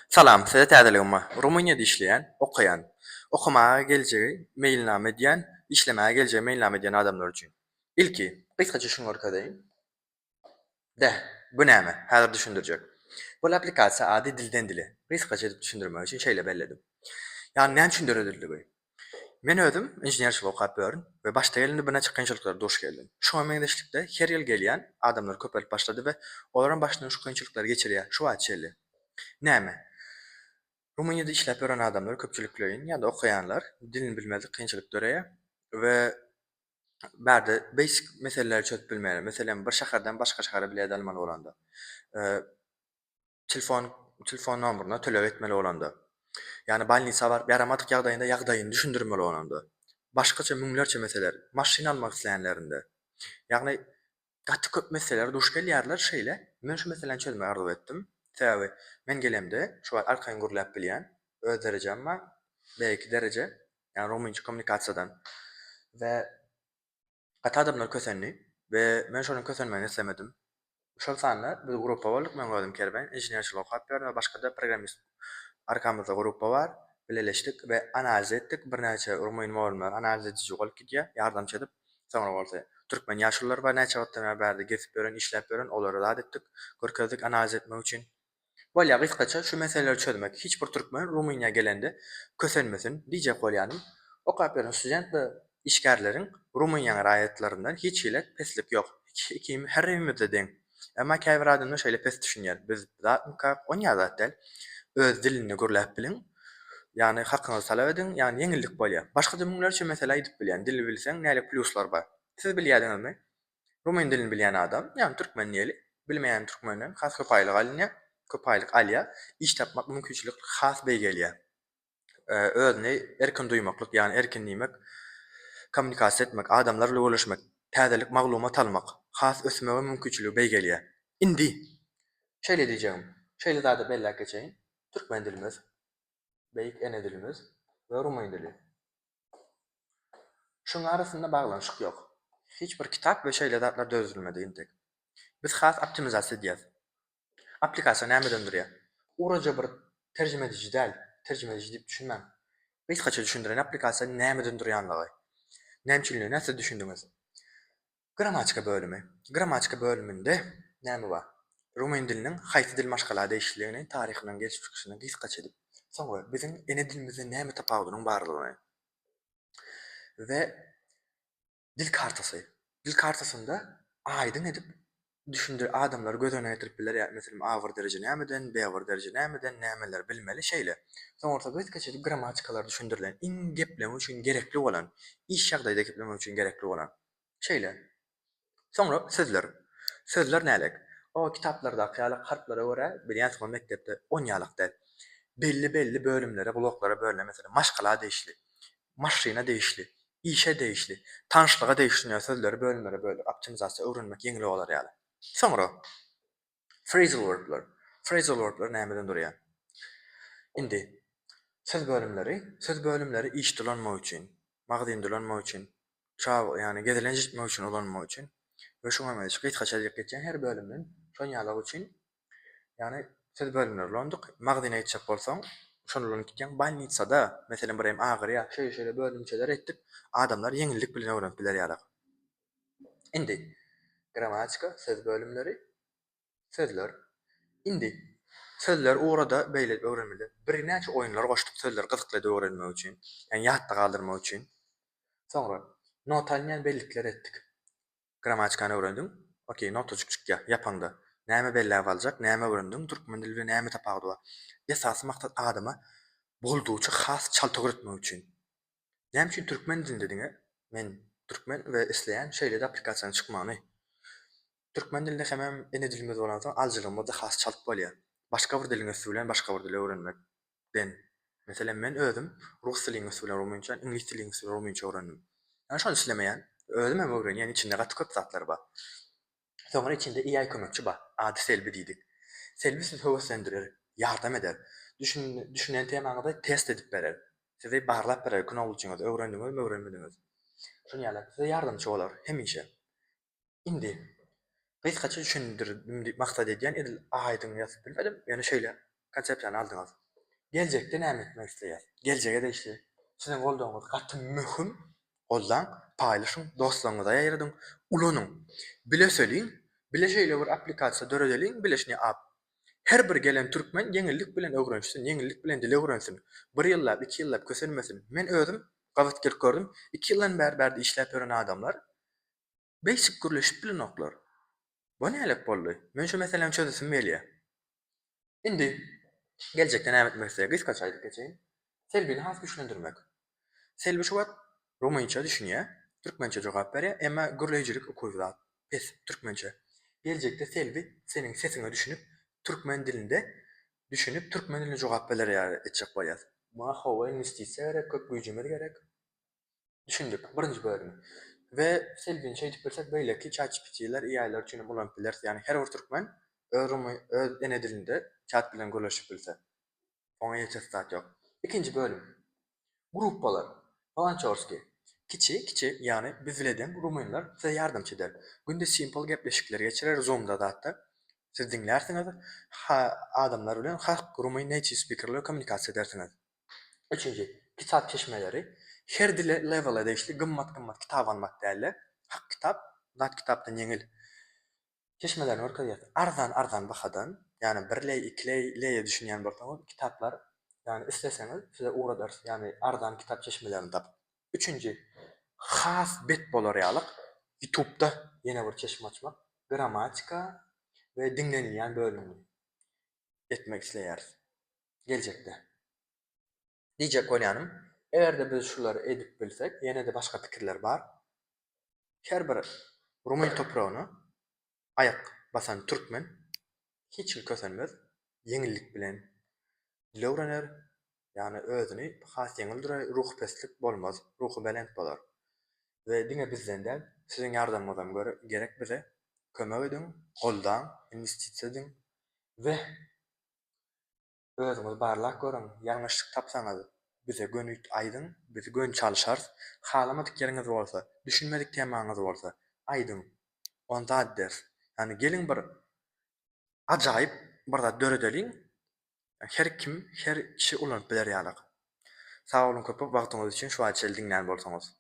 Salam, size täzeligime. Rumyniýada işleýän, okaýan, okumaga geljegi, meýilname diýen, işlemäge geljegi meýilname diýen adamlar üçin. İlki, gysgaça şunu görkezýin. Bu näme? Häzir düşündirjek. Bu aplikasiýa ady dilden dile. Gysgaça edip düşündirmek üçin şeýle belledim. Ýani näme üçin döredildigi? Men özüm inženerçilik okap börün we başda gelende bir näçe kynçylyklara duş geldim. Şoňa meňdeşlikde her ýyl gelýän adamlar köpelip başlady we olaryň başyndan şu kynçylyklary geçirýär. Şu wagtçely. Näme? Rumanyada işläp ýören adamlar köpçüliklerin ýa-da okaýanlar dilini bilmezlik kynçylyk göreýär we bärde basic meseleleri çözüp bilmeýär. Meselem bir şäherden başga şähere bilet almaly bolanda, eee, telefon telefon nomeryna tölew etmeli bolanda, ýani balnisa baryp ýaramadyk ýagdaýynda ýagdaýyny düşündirmeli bolanda. Başgaça müňlerçe meseleler, maşyna almak isleýänlerinde. Ýagny gatty köp meseleler duş gelýärler şeýle. Men şu meseleni çözmäge arzuw etdim. Sebäbi men gelemde şu arkaň gürläp bilýän, öz derejem bar, B2 derece, ýani romynça kommunikasiýadan we gatty adamlar kösenli we men şonuň kösenmegini islemedim. Şol sanlar biz gruppa bolduk, men gözüm kerben, inženerçilik okap berdim we başga da programmist arkamyzda gruppa bar, bileleşdik we analiz etdik. Bir näçe rumen molumlar analiz edici bolup gidýär, ýardamçy edip, soňra bolsa türkmen ýaşullar bar, näçe wagtdan bäri gezip gören, işläp gören, olary zat etdik, görkezdik analiz etmek üçin. Bolýa gysgaça şu meseleleri çözmek, hiç bir türkmen Rumyniýa gelende kösenmesin diýjek bolýanym. Okap beren student we işgärleriň Rumyniýanyň raýatlaryndan hiç ile peslik ýok. Kim her evimizde deň. Emma käbir adamlar şeýle pes düşünýär. Biz zatmyka oňa zat del. Öz dilini gürläp biliň. Ýani hakyňyzy talap ediň, ýani ýeňillik bolýar. Başga dümlerçe mesele aýdyp bilýän, dili bilseň näle pluslar bar. Siz bilýärdiňizmi? Rumen dilini bilýän adam, ýani türkmen diýeli, bilmeýän türkmenden has köpaýlyk alýar, köpaýlyk alýar, iş tapmak mümkinçilik has beýgelýär. Özüni erkin duýmaklyk, ýani erkinlimek, kommunikasiýa etmek, adamlarla görüşmek, täzelik maglumat almak, has ösmege mümkinçiligi beýgelýär. Indi şeýle diýjegim, şeýle zada belläp geçeýin. Türkmen dilimiz, beýik ene dilimiz we rumen dili. Şoň arasynda baglanyşyk ýok. Hiç bir kitap we şeýle zatlar dözülmedi intek. Biz has optimizasiýa diýäs. Aplikasiýa nämeden durýar? Uraja bir terjime edici däl, terjime edici diýip düşünmem. Hiç gaça düşündiren aplikasiýa nämeden durýanlygy. Nämeçiligini näse düşündiňiz? Gramatika bölümi. Gramatika bölüminde näme bar? Rumen diliniň haýsy dil maşgalada işligini, taryhynyň geçmişini gysgaça edip, soňra biziň ene dilimizde näme tapawdynyň barlygyny we dil kartasy. Dil kartasynda aýdyn edip düşündir adamlar göz önüne getirip biler ya mesela A1 derece nämeden, B1 derece nämeden, nämeler bilmeli şeýle. Soňra gysgaça edip gramatikalar düşündirilen, in gepleme üçin gerekli bolan, iş ýagdaýda gepleme üçin gerekli bolan şeýle. Soňra sözler. Sözler nälik? O kitaplarda ýaly harflara görä bilýän soň mekdepde 10 ýalykda belli bölümlere, bloklara bölüne mesela maşgala değişli, maşyna değişli, işe değişli, tanşlyga değişli sözleri bölümlere bölüp optimizasiýa öwrenmek ýeňil bolar ýaly. Soňra phrasal verbler. Phrasal verbler nämeden durýar? Indi söz bölümleri iş dolanmak üçin, magdyn dolanmak üçin, ýani gezelenjitmek üçin olanmak üçin we şoňa meňze gysgaça geçen her bölümden şoň ýalyk üçin ýani söz bölümleri ulandyk. Magdyna ýetjek bolsaň, şonulan gitýän balnitsada, meselem bir hem agyrýa, şeýle bölümçeler etdik. Adamlar ýeňillik bilen öwrenip biler ýalyk. Indi gramatika, söz bölümleri, sözler. Indi sözler orada beýle öwrenildi. Bir näçe oýunlar goşdyk sözler gyzykly öwrenmek üçin, ýani ýatda galdyrmak üçin. Soňra notalňan bellikler etdik. Gramatikany öwrendim. Okey, notacykçykya ýapanda. Näme belläp aljak, näme öwrendim, türkmen dilinde näme tapawdy bar. Esasy maksat adama bolduçy has çaltyk öwretmek üçin. Näme üçin türkmen dilinde diňe? Men türkmen we isleýän şeýle applikasiýany çykmagyny. Türkmen dilinde hemem ene dilimiz bolansoň aljylygymyzda has çaltyk bolýar. Başga bir dilin ösübilen başga bir dil öwrenmek. Meselem men özüm rus dilini ösübilen rumença, ingilis dilini ösübilen rumença öwrendim. Ýani şonu islemeýän, özüm hem öwrenýän, içinde gaty köp zatlar bar. Soňra içinde AI kömekçi bar. Ady Selbi diýdik. Selbi sizi höweslendirir, ýardam eder. Düşünen temaňyzy test edip berer. Sizi barlap berer, kuna bolýanňyz, öwrendiňizmi, öwrenmediňiz. Şonu ýaly size ýardamçy bolar hemişe. Indi gysgaça düşündirdim diýip maksat edýän edil aýdyň ýazyp bilmedim. Ýani şeýle konsepsiyany aldyňyz. Geljekde näme etmek isleýär? Geljege de işte sizin goldaňyz gaty möhüm goldan paýlaşyň, dostlaryňyza ýaýradyň, ulanyň. Bileseliň, bile şeýle bir aplikasiýa döredeliň, bileşini ap. Her bir gelen türkmen yeňillik bilen öwrenşsin, yeňillik bilen dil öwrensin. 1 ýyllap, 2 ýyllap köselmesin. Men özüm gawatgylyk gördüm. 2 ýyldan bäri işläp ýören adamlar basic gürleşip bilen oklar. Bu nälik boldy? Men şu meseleni çözesim gelýär. Indi geljekde näme etmek isleýär? Gysgaça aýdyp geçeýin. Selbini has güçlendirmek. Selbi şu wagt romança düşünýär, türkmençe jogap berýär, emma gürleýjilik okuýar. Pes türkmençe. Geljekde selbi seniň sesiňe düşünüp, türkmen dilinde düşünüp, türkmen dilinde jogap berýär etjek bolýar. Ma howa investisiýa gerek, köp güýjümer gerek. Düşündük, birinci bölüm. Ve selbini şey edip bilsek beýleki ChatGPT'ler, AI'lar üçin bolan biler. Yani her bir türkmen öz ene dilinde chat bilen görleşip bilse. Ona ýetestat ýok. İkinci bölüm. Gruppalar. Palançorski. Kiçi yani biz bileden rumenler size yardımçı eder. Günde simple gepleşikler geçirer Zoom'da da hatta. Siz dinlersiniz. Adamlar bilen halk rumen native speakerler kommunikasiýa edersiniz. Üçüncü, kitap çeşmeleri. Her dile level'e değişti. Gımmat kitap almak değerli. Hak kitap, zat kitaptan yengil. Çeşmelerini orkadiyat. Arzan bakadan, yani 1 ley, 2 leye düşünýän bolsaňyz, kitaplar, yani isteseňiz size uğradar. Yani arzan kitap çeşmelerini tap. Üçüncü, has bet bolar ýalyk. YouTube'da ýene bir çeşme açmak. Gramatika ve dinlenýän bölümni etmek isleýär. Geljekde. Diýjek bolýanym, egerde biz şulary edip bilsek, ýene de başga pikirler bar. Her bir rumen topragyny ayak basan türkmen hiç kösenmez, yeňillik bilen dil öwrener, yani özüni has yeňildir, ruh peslik bolmaz, ruhu belent bolar. Ve diňe bizden de sizin ýardamyňyzdan gerek bize kömek edin, goldan investisiýa edin ve özüňiz barlak görün, ýalňyşlyk tapsaňyz bize gönüt aýdyn, bizi gön çalşar, halamadyk ýeriňiz bolsa, düşünmedik temaňyz bolsa, aýdyn, onda der. Yani gelin bir ajaýyp bir da döredeliň, her kim, her kişi ulanyp biler ýalyk. Sag olun köpüp wagtyňyz üçin şu açyl diňlän bolsaňyz.